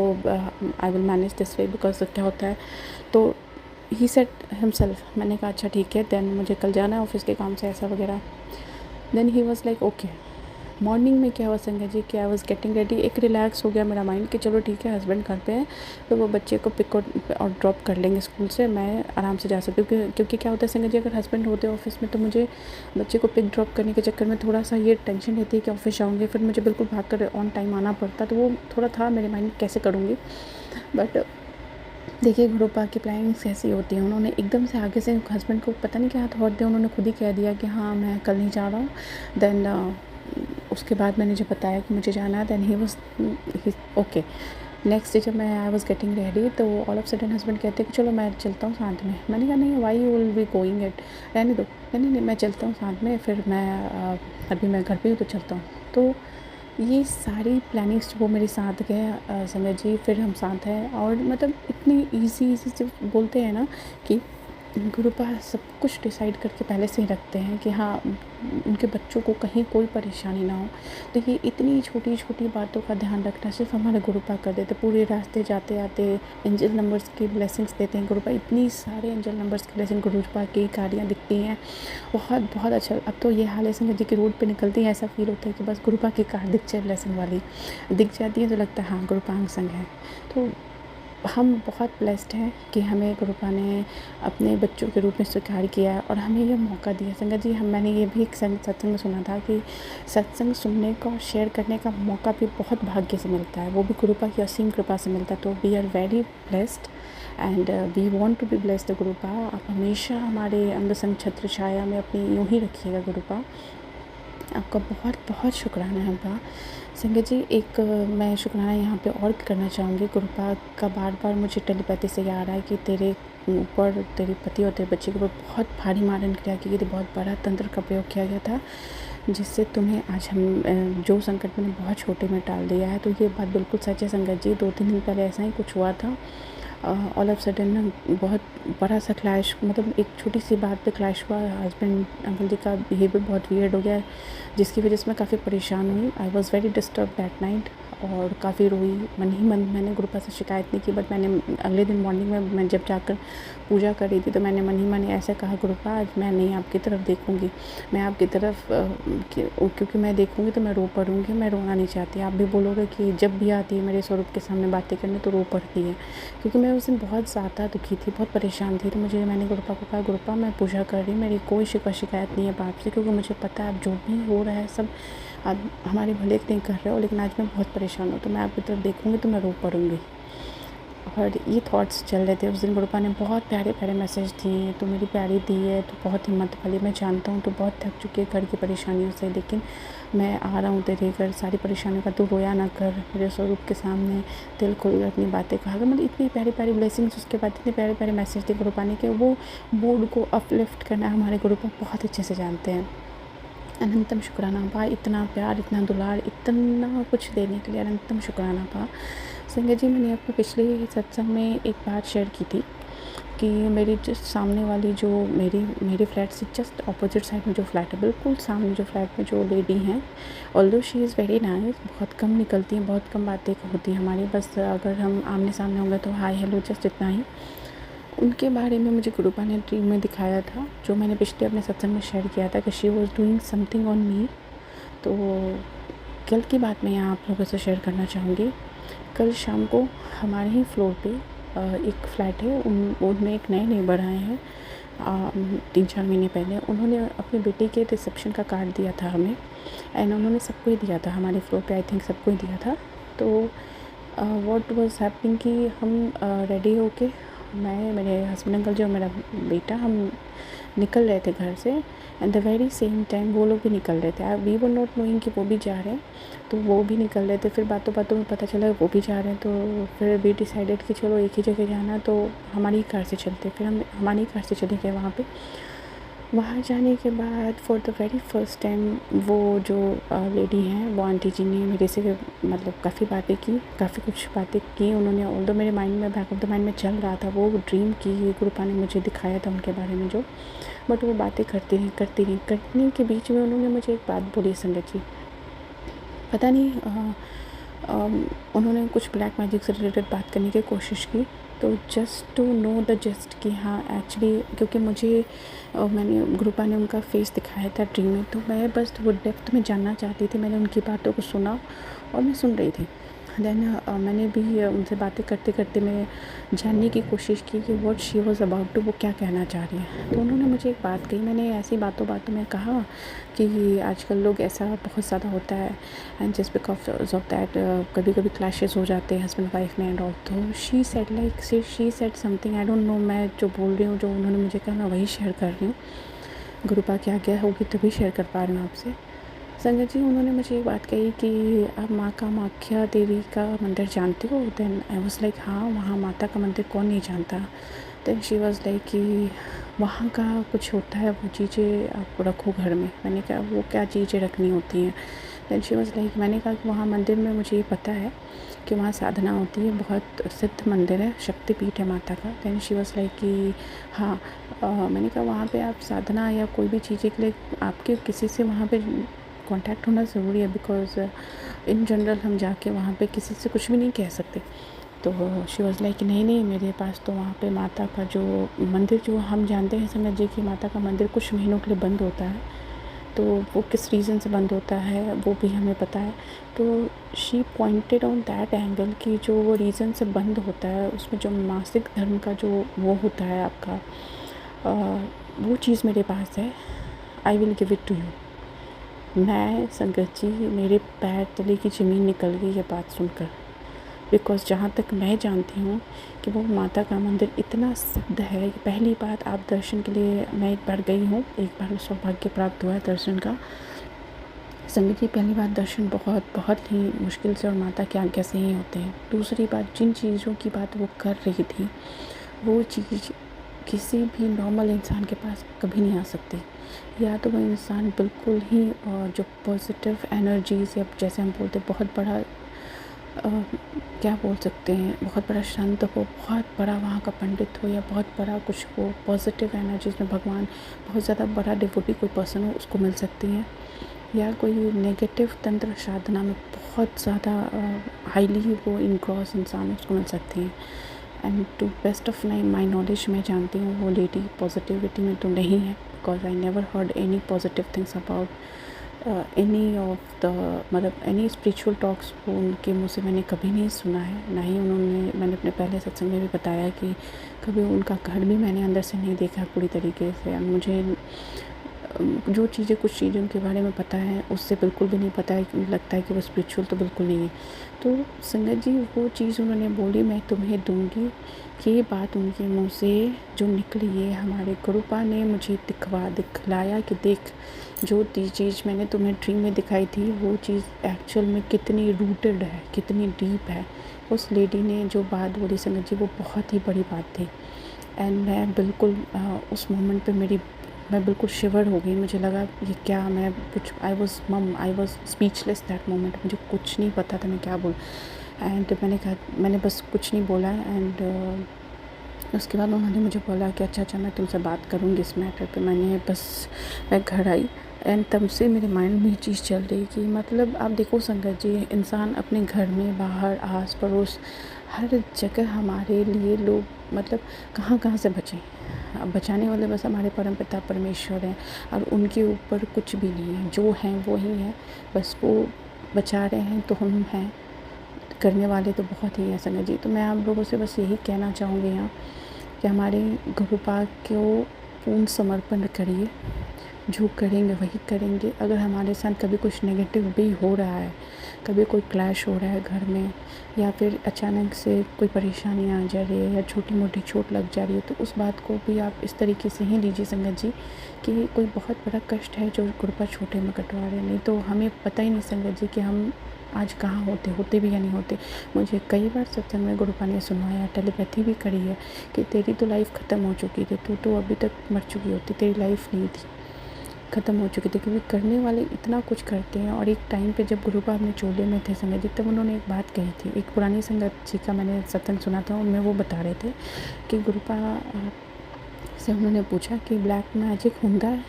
I will manage this way, because क्या होता है। तो ही सेट हिमसेल्फ, मैंने कहा अच्छा ठीक है, देन मुझे कल जाना है ऑफिस के काम से ऐसा वगैरह। Then he was like okay. Morning में क्या हुआ संगत जी कि आई वॉज गेटिंग रेडी, एक रिलैक्स हो गया मेरा माइंड कि चलो ठीक है हस्बैंड घर पे हैं तो वो बच्चे को पिक और ड्रॉप कर लेंगे स्कूल से, मैं आराम से जा सकती हूँ। क्योंकि क्या होता है संगत जी, अगर हस्बैंड होते ऑफिस में तो मुझे बच्चे को पिक ड्रॉप करने के चक्कर में थोड़ा सा ये टेंशन रहती है कि ऑफिस जाऊँगी फिर मुझे बिल्कुल भाग कर ऑन टाइम आना पड़ता, तो वो थोड़ा था मेरे माइंड कैसे करूँगी। बट देखिए गुरुपा की प्लानिंग्स कैसी होती है, उन्होंने एकदम से आगे से हस्बैंड को पता नहीं क्या थॉट दिया, उन्होंने खुद ही कह दिया कि हाँ मैं कल नहीं जा रहा हूँ। देन उसके बाद मैंने जब बताया कि मुझे जाना है, then he was okay. Next day जब मैं आई वाज गेटिंग रेडी तो ऑल ऑफ सडन हस्बैंड कहते कि चलो मैं चलता हूँ साथ में। मैंने कहा नहीं, why you will be going it, रहने दो। नहीं मैं चलता हूँ साथ में, फिर मैं अभी मैं घर पे हूँ तो चलता हूँ। तो ये सारी प्लानिंग्स वो मेरे साथ गए संगत जी, फिर हम साथ हैं और मतलब इतनी ईज़ी से बोलते हैं ना कि गुरुपा सब कुछ डिसाइड करके पहले से ही रखते हैं कि हाँ उनके बच्चों को कहीं कोई परेशानी ना हो। तो ये इतनी छोटी छोटी बातों का ध्यान रखना सिर्फ हमारे गुरुपा कर देते। पूरे रास्ते जाते आते एंजल नंबर्स की ब्लेसिंग्स देते हैं गुरुपा, इतनी सारे एंजल नंबर्स की ब्लेसिंग, गुरुपा की गाड़ियाँ दिखती हैं, बहुत बहुत अच्छा। अब तो ये हाल है संगत जी की रोड पे निकलती है ऐसा फील होता है कि बस गुरुपा की कार दिख जाए, ब्लेसिंग वाली दिख जाती है तो लगता है हाँ गुरुपा हम संग है। तो हम बहुत ब्लेस्ड हैं कि हमें गुरुपा ने अपने बच्चों के रूप में स्वीकार किया और हमें ये मौका दिया। संगत जी मैंने ये भी एक सत्संग में सुना था कि सत्संग सुनने का और शेयर करने का मौका भी बहुत भाग्य से मिलता है, वो भी गुरुपा की असीम कृपा से मिलता है। तो we are very blessed and we want to be blessed गुरुपा। आप हमेशा हमारे अंग संग छत्र छाया में अपनी यूँ ही रखिएगा गुरुपा। आपका बहुत बहुत शुक्राना है बा संगत जी। एक मैं शुक्राना यहाँ पे और करना चाहूँगी। गुरुपा का बार बार मुझे टेलीपैथी से याद आ रहा है कि तेरे ऊपर, तेरे पति और तेरे बच्चे के ऊपर बहुत भारी मारन क्रिया की गई थी, बहुत बड़ा तंत्र का प्रयोग किया गया था जिससे तुम्हें आज हम जो संकट मैंने बहुत छोटे में टाल दिया है। तो ये बात बिल्कुल सच है संगत जी। 2-3 दिन पहले ऐसा ही कुछ हुआ था। ऑल ऑफ सडन बहुत बड़ा सा क्लैश, मतलब एक छोटी सी बात पे क्लैश हुआ। हस्बैंड अंकल जी का बिहेवियर बहुत वियर्ड हो गया जिसकी वजह से मैं काफ़ी परेशान हुई। I was very disturb that night और काफ़ी रोई। मन ही मन मैंने गुरुपा से शिकायत नहीं की, बट मैंने अगले दिन मॉर्निंग में मैं जब जाकर पूजा कर रही थी तो मैंने मन ही मन ऐसे कहा गुरुपा आज मैं नहीं आपकी तरफ देखूँगी, मैं आपकी तरफ क्योंकि मैं देखूँगी तो मैं रो पड़ूँगी, मैं रोना नहीं चाहती। आप भी बोलोगे कि जब भी आती है मेरे स्वरूप के सामने बातें करने तो रो पड़ती है, क्योंकि मैं उस दिन बहुत ज़्यादा दुखी थी, बहुत परेशान थी। तो मैंने गुरुपा को कहा गुरुपा मैं पूजा कर रही हूँ, मेरी कोई शिकायत नहीं है बाप से, क्योंकि मुझे पता है अब जो भी हो रहा है सब आप हमारे भले के लिए कर रहे हो, लेकिन आज मैं बहुत परेशान हूँ तो मैं आपकी तरफ देखूँगी तो मैं रो पड़ूँगी। और ये थॉट्स चल रहे थे उस दिन। गुरुपा ने बहुत प्यारे प्यारे मैसेज दिए, तो मेरी प्यारी दी है तो बहुत हिम्मत वाली, मैं जानता हूँ तो बहुत थक चुकी है घर की परेशानियों से, लेकिन मैं आ रहा हूँ तेरे घर, सारी परेशानियों का तू रोया ना कर, मेरे स्वरूप के सामने दिल खोल अपनी बातें कहा। मतलब इतनी प्यारी प्यारी ब्लेसिंग्स, उसके बाद इतने प्यारे प्यारे मैसेज थे गुरुपा ने कि वो मूड को अपलिफ्ट करना हमारे गुरुपा बहुत अच्छे से जानते हैं। अनंतम शुक्राना पा, इतना प्यार, इतना दुलार, इतना कुछ देने के लिए अनंतम शुक्राना पा। संगत जी मैंने आपको पिछले सत्संग में एक बात शेयर की थी कि मेरी जस्ट सामने वाली जो मेरे फ्लैट से जस्ट अपोजिट साइड में जो फ्लैट है, बिल्कुल सामने जो फ्लैट में जो लेडी हैं, although she is very nice, बहुत कम निकलती हैं, बहुत कम बातें होती हैं हमारी, बस अगर हम आमने सामने होंगे तो हाय हेलो जस्ट इतना ही। उनके बारे में मुझे गुरुपा ने ड्रीम में दिखाया था, जो मैंने पिछले अपने सत्संग में शेयर किया था कि she was doing something on me. तो कल की बात मैं यहाँ आप लोगों से शेयर करना चाहूँगी। कल शाम को हमारे ही फ्लोर पे एक फ्लैट है, उनमें एक नए नेबर आए हैं 3-4 महीने पहले। उन्होंने अपने बेटे के रिसेप्शन का कार्ड दिया था हमें, एंड उन्होंने सबको ही दिया था, हमारे फ्लोर पे आई थिंक सबको ही दिया था। तो व्हाट वाज हैपनिंग कि हम रेडी होके, मैं, मेरे हस्बैंड अंकल जी और मेरा बेटा, हम निकल रहे थे घर से, at the very same time वो लोग भी निकल रहे थे। वी वर नॉट नोइंग कि वो भी जा रहे हैं, तो वो भी निकल रहे थे। फिर बातों बातों में पता चला वो भी जा रहे हैं, तो फिर वी डिसाइडेड कि चलो एक ही जगह जाना, तो हमारी ही कार से चलते। फिर हम हमारी ही कार से चले गए वहाँ पे। वहाँ जाने के बाद for the very first time वो जो लेडी हैं, वो आंटी जी ने मेरे से मतलब काफ़ी बातें की, काफ़ी कुछ बातें की उन्होंने। ऑल्दो मेरे माइंड में, बैक ऑफ द माइंड में चल रहा था वो ड्रीम की, गुरुपा ने मुझे दिखाया था उनके बारे में जो, बट वो बातें करने के बीच में उन्होंने मुझे एक बात बोली, संगत जी, पता नहीं उन्होंने कुछ ब्लैक मैजिक से रिलेटेड बात करने की कोशिश की। तो just to know the just कि हाँ एक्चुअली, क्योंकि मुझे मैंने गुरुपा ने उनका फेस दिखाया था ड्रीम में, तो मैं बस वो डेप्थ में जानना चाहती थी। मैंने उनकी बातों को सुना और मैं सुन रही थी। देन मैंने भी उनसे बातें करते करते मैं जानने की कोशिश की कि what she was about to, वो क्या कहना चाह रही है। तो उन्होंने मुझे एक बात कही, मैंने ऐसी बातों में कहा कि आजकल लोग ऐसा बहुत ज़्यादा होता है, and just because of that कभी कभी क्लैशेस हो जाते हैं हस्बैंड वाइफ में एंड ऑल। तो she said something, I don't no, मैं जो बोल रही हूँ, जो उन्होंने मुझे कहा, मैं वही शेयर कर रही हूँ। गुरुपा क्या क्या होगी तभी शेयर कर पा रही हूँ आपसे। संगत जी, उन्होंने मुझे एक बात कही कि आप माँ कामाख्या देवी का मंदिर जानते हो? देन आई वाज लाइक, हाँ, वहाँ माता का मंदिर कौन नहीं जानता। देन शी वाज लाइक कि वहाँ का कुछ होता है, वो चीज़ें आप रखो घर में। मैंने कहा वो क्या चीज़ें रखनी होती हैं? देन शी वाज लाइक, मैंने कहा कि वहाँ मंदिर में मुझे ये पता है कि वहाँ साधना होती है, बहुत सिद्ध मंदिर है, शक्तिपीठ है माता का। देन शी वाज लाइक कि हाँ, मैंने कहा वहाँ पे आप साधना या कोई भी चीज़ें के लिए आपके किसी से वहाँ पे कांटेक्ट होना ज़रूरी है, बिकॉज़ इन जनरल हम जाके वहाँ पे किसी से कुछ भी नहीं कह सकते। तो शी वाज़ लाइक नहीं, मेरे पास तो वहाँ पे माता का जो मंदिर, जो हम जानते हैं संगत जी कि माता का मंदिर कुछ महीनों के लिए बंद होता है, तो वो किस रीज़न से बंद होता है वो भी हमें पता है। तो she pointed on that angle कि जो वो रीज़न से बंद होता है, उसमें जो मासिक धर्म का जो वो होता है आपका, वो चीज़ मेरे पास है, I will give it to you. मैं, संगत जी, मेरे पैर तले की ज़मीन निकल गई ये बात सुनकर, बिकॉज़ जहाँ तक मैं जानती हूँ कि वो माता का मंदिर इतना सिद्ध है। पहली बात, आप दर्शन के लिए, मैं एक बार गई हूँ, एक बार सौभाग्य प्राप्त हुआ है दर्शन का। संगत जी, पहली बात, दर्शन बहुत ही मुश्किल से और माता की आज्ञा से ही होते हैं। दूसरी बात, जिन चीज़ों की बात वो कर रही थी, वो चीज़ किसी भी नॉर्मल इंसान के पास कभी नहीं आ सकती। या तो वो इंसान बिल्कुल ही जो पॉजिटिव एनर्जीज, या जैसे हम बोलते हैं बहुत बड़ा क्या बोल सकते हैं, बहुत बड़ा संत हो, बहुत बड़ा वहाँ का पंडित हो, या बहुत बड़ा कुछ हो, पॉजिटिव एनर्जीज में भगवान, बहुत ज़्यादा बड़ा डिवोटी कोई पर्सन हो, उसको मिल सकती है। या कोई नेगेटिव तंत्र साधना में बहुत ज़्यादा हाईली वो इनक्रॉस इंसान, उसको मिल सकती है। And to best of my knowledge, मैं जानती हूँ वो लेडी पॉजिटिविटी में तो नहीं है, because I never heard any positive things about any of the, मतलब एनी स्पिरिचुअल टॉक्स वो उनके मुँह से मैंने कभी नहीं सुना है। ना ही उन्होंने, मैंने अपने पहले सत्संग में भी बताया कि कभी उनका घर भी मैंने अंदर से नहीं देखा पूरी तरीके से। मुझे जो चीज़ें, कुछ चीज़ों के बारे में पता है, उससे बिल्कुल भी नहीं पता है, लगता है कि वो स्पिरिचुअल तो बिल्कुल नहीं है। तो संगत जी, वो चीज़ उन्होंने बोली, मैं तुम्हें दूंगी, ये बात उनके मुंह से जो निकली है, हमारे गुरुपा ने मुझे दिखलाया कि देख, जो चीज़ मैंने तुम्हें ड्रीम में दिखाई थी, वो चीज़ एक्चुअल में कितनी रूटेड है, कितनी डीप है। उस लेडी ने जो बात बोली संगत जी, वो बहुत ही बड़ी बात थी। एंड मैं बिल्कुल उस मोमेंट पे मैं बिल्कुल शिवर हो गई। मुझे लगा ये क्या, मैं कुछ, I was speechless that moment. मुझे कुछ नहीं पता था मैं क्या बोल। एंड मैंने बस कुछ नहीं बोला। एंड उसके बाद उन्होंने मुझे बोला कि अच्छा मैं तुमसे बात करूँगी इस मैटर पे। मैं घर आई, एंड तब से मेरे माइंड में ये चीज़ चल रही कि मतलब आप देखो संगत जी, इंसान अपने घर में, बाहर, आस पड़ोस, हर जगह हमारे लिए लोग, मतलब कहाँ से बचें। अब बचाने वाले बस हमारे परमपिता परमेश्वर हैं, और उनके ऊपर कुछ भी नहीं है। जो हैं वो ही हैं, बस वो बचा रहे हैं तो हम हैं, करने वाले तो बहुत ही हैं संगत जी। तो मैं आप लोगों से बस यही कहना चाहूँगी यहाँ कि हमारे गुरु पाक को पूर्ण समर्पण करिए, जो करेंगे वही करेंगे। अगर हमारे साथ कभी कुछ नेगेटिव भी हो रहा है, कभी कोई क्लैश हो रहा है घर में, या फिर अचानक से कोई परेशानी आ जा रही है या छोटी मोटी चोट लग जा रही है, तो उस बात को भी आप इस तरीके से ही लीजिए संगत जी कि कोई बहुत बड़ा कष्ट है जो कृपा छोटे में कटवा रहे हैं। नहीं तो हमें पता ही नहीं संगत जी कि हम आज कहाँ होते भी या नहीं होते। मुझे कई बार सत्संग में गुरुपा ने सुनाया, टेलीपैथी भी करी है कि तेरी तो लाइफ ख़त्म हो चुकी थी, तू तो अभी तक मर चुकी होती, तेरी लाइफ नहीं थी, ख़त्म हो चुकी थी। क्योंकि करने वाले इतना कुछ करते हैं। और एक टाइम पे जब गुरुपा अपने चोले में थे संगत जी, तब उन्होंने एक बात कही थी। एक पुरानी संगत जी का मैंने सत्संग सुना था, उनमें वो बता रहे थे कि गुरुपा से उन्होंने पूछा कि ब्लैक मैजिक हुंदा है,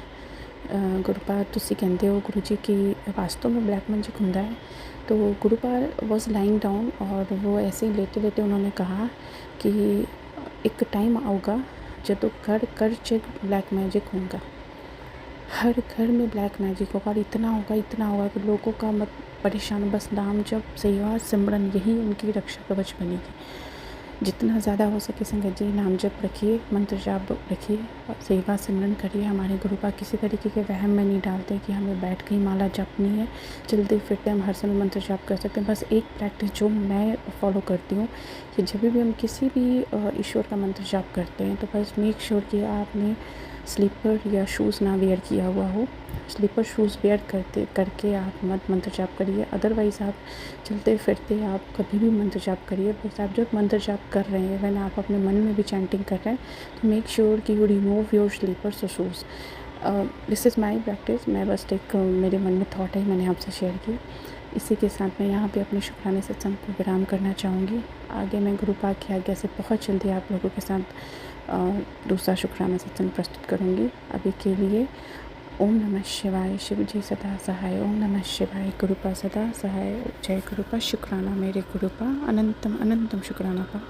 गुरुपा तुसी कहते हो गुरु जी कि वास्तव में ब्लैक मैजिक हुंदा है। तो गुरुपा वॉज लाइंग डाउन और वो ऐसे ही लेटे लेटे उन्होंने कहा कि एक टाइम आऊगा जब तो घर च ब्लैक मैजिक होगा, हर घर में ब्लैक मैजिक होगा और इतना होगा कि लोगों का मत परेशान, बस नाम जप सेवा सिमरन यही उनकी रक्षा कवच बनेगी। जितना ज़्यादा हो सके संगत जी नाम जप रखिए, मंत्र जाप रखिए और सेवा सिमरन करिए। हमारे गुरुपा किसी तरीके के वहम में नहीं डालते कि हमें बैठ के ही माला जपनी है, चलते फिरते हम हर समय मंत्र जाप कर सकते हैं। बस एक प्रैक्टिस जो मैं फॉलो करती हूँ कि जब भी हम किसी भी ईश्वर का मंत्र जाप करते हैं तो बस मेक श्योर कि आपने स्लीपर या शूज़ ना वेयर किया हुआ हो। स्लीपर शूज़ वेयर करके आप मत मंत्र जाप करिए। अदरवाइज़ आप चलते फिरते आप कभी भी मंत्र जाप करिए। बस आप जब मंत्र जाप कर रहे हैं, वैन आप अपने मन में भी चैंटिंग कर रहे हैं, तो मेक श्योर कि यू रिमूव योर स्लीपर्स और shoes. This is my practice. मैं बस एक मेरे मन में थॉट है, मैंने आपसे शेयर की। इसी के साथ मैं यहाँ पे अपने शुक्राने सत्संग को विराम करना चाहूँगी। आगे मैं गुरुपा की आज्ञा से बहुत जल्दी आप लोगों के साथ दूसरा शुक्राना सत्संग प्रस्तुत करूँगी। अभी के लिए ओम नमः शिवाय, शिव जी सदा सहाय। ओम नमः शिवाय, गुरुपा सदा सहाय। जय गुरुपा। शुक्राना मेरे गुरुपा, अनंतम अनंतम शुक्राना पा।